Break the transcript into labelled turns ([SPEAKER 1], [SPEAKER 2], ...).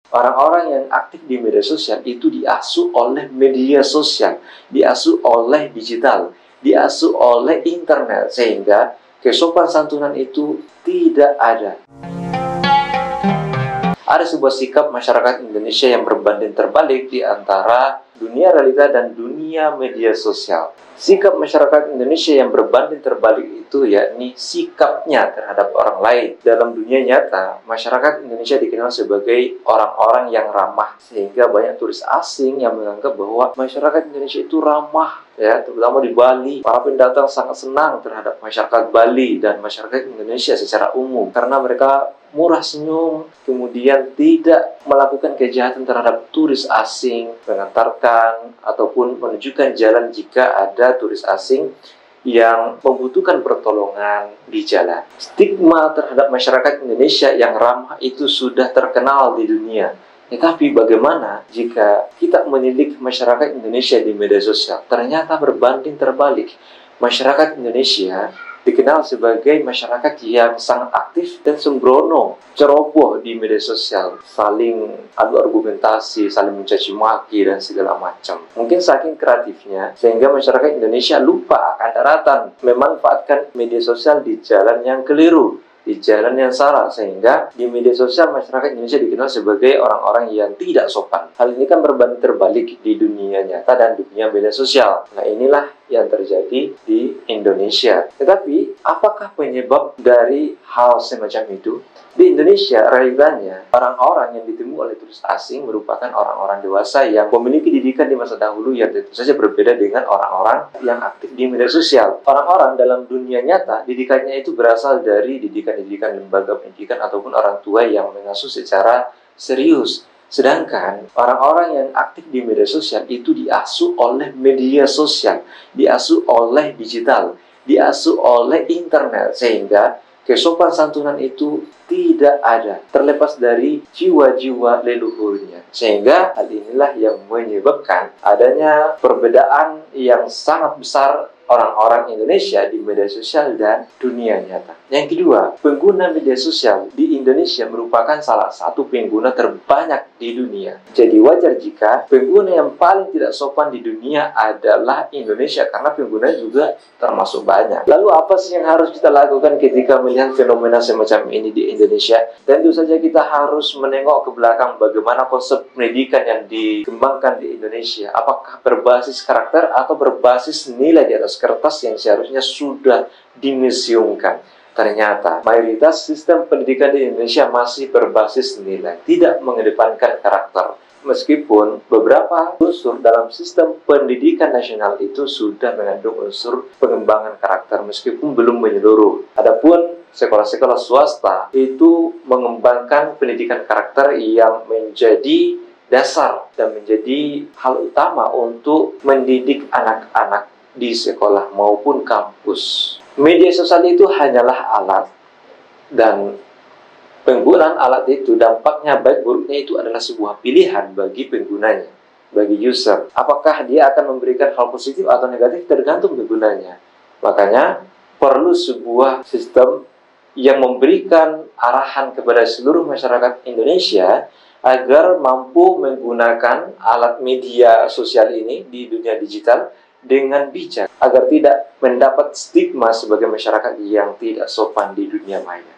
[SPEAKER 1] Orang-orang yang aktif di media sosial itu diasuh oleh media sosial, diasuh oleh digital, diasuh oleh internet, sehingga kesopan santunan itu tidak ada. Ada sebuah sikap masyarakat Indonesia yang berbanding terbalik di antara dunia realita dan dunia media sosial. Sikap masyarakat Indonesia yang berbanding terbalik itu yakni sikapnya terhadap orang lain. Dalam dunia nyata, masyarakat Indonesia dikenal sebagai orang-orang yang ramah, sehingga banyak turis asing yang menganggap bahwa masyarakat Indonesia itu ramah, ya, terutama di Bali. Para pendatang sangat senang terhadap masyarakat Bali dan masyarakat Indonesia secara umum karena mereka murah senyum, kemudian tidak melakukan kejahatan terhadap turis asing, mengantarkan ataupun menunjukkan jalan jika ada turis asing yang membutuhkan pertolongan di jalan. Stigma terhadap masyarakat Indonesia yang ramah itu sudah terkenal di dunia. Tetapi bagaimana jika kita menilik masyarakat Indonesia di media sosial? Ternyata berbanding terbalik. Masyarakat Indonesia dikenal sebagai masyarakat yang sangat aktif dan sembrono, ceroboh di media sosial, saling adu argumentasi, saling mencaci maki dan segala macam. Mungkin saking kreatifnya sehingga masyarakat Indonesia lupa akan daratan, memanfaatkan media sosial di jalan yang keliru, di jalan yang salah, sehingga di media sosial masyarakat Indonesia dikenal sebagai orang-orang yang tidak sopan. Hal ini kan berbanding terbalik di dunia nyata dan dunia media sosial. Nah, inilah yang terjadi di Indonesia. Tetapi, apakah penyebab dari hal semacam itu? Di Indonesia, realitanya, orang-orang yang ditemui oleh turis asing merupakan orang-orang dewasa yang memiliki didikan di masa dahulu yang tentu saja berbeda dengan orang-orang yang aktif di media sosial. Orang-orang dalam dunia nyata, didikannya itu berasal dari didikan-didikan lembaga pendidikan ataupun orang tua yang mengasuh secara serius. Sedangkan orang-orang yang aktif di media sosial itu diasuh oleh media sosial, diasuh oleh digital, diasuh oleh internet, sehingga kesopan santunan itu tidak ada, terlepas dari jiwa-jiwa leluhurnya. Sehingga hal inilah yang menyebabkan adanya perbedaan yang sangat besar orang-orang Indonesia di media sosial dan dunia nyata. Yang kedua, pengguna media sosial di Indonesia merupakan salah satu pengguna terbanyak di dunia. Jadi wajar jika pengguna yang paling tidak sopan di dunia adalah Indonesia, karena pengguna juga termasuk banyak. Lalu apa sih yang harus kita lakukan ketika melihat fenomena semacam ini di Indonesia? Tentu saja kita harus menengok ke belakang bagaimana konsep pendidikan yang dikembangkan di Indonesia. Apakah berbasis karakter atau berbasis nilai di atas kertas yang seharusnya sudah dimuseumkan. Ternyata mayoritas sistem pendidikan di Indonesia masih berbasis nilai, tidak mengedepankan karakter. Meskipun beberapa unsur dalam sistem pendidikan nasional itu sudah mengandung unsur pengembangan karakter, meskipun belum menyeluruh. Adapun sekolah-sekolah swasta itu mengembangkan pendidikan karakter yang menjadi dasar dan menjadi hal utama untuk mendidik anak-anak di sekolah maupun kampus. Media sosial itu hanyalah alat, dan penggunaan alat itu dampaknya baik buruknya itu adalah sebuah pilihan bagi penggunanya, bagi user. Apakah dia akan memberikan hal positif atau negatif tergantung penggunanya. Makanya perlu sebuah sistem yang memberikan arahan kepada seluruh masyarakat Indonesia agar mampu menggunakan alat media sosial ini di dunia digital dengan bijak, agar tidak mendapat stigma sebagai masyarakat yang tidak sopan di dunia maya.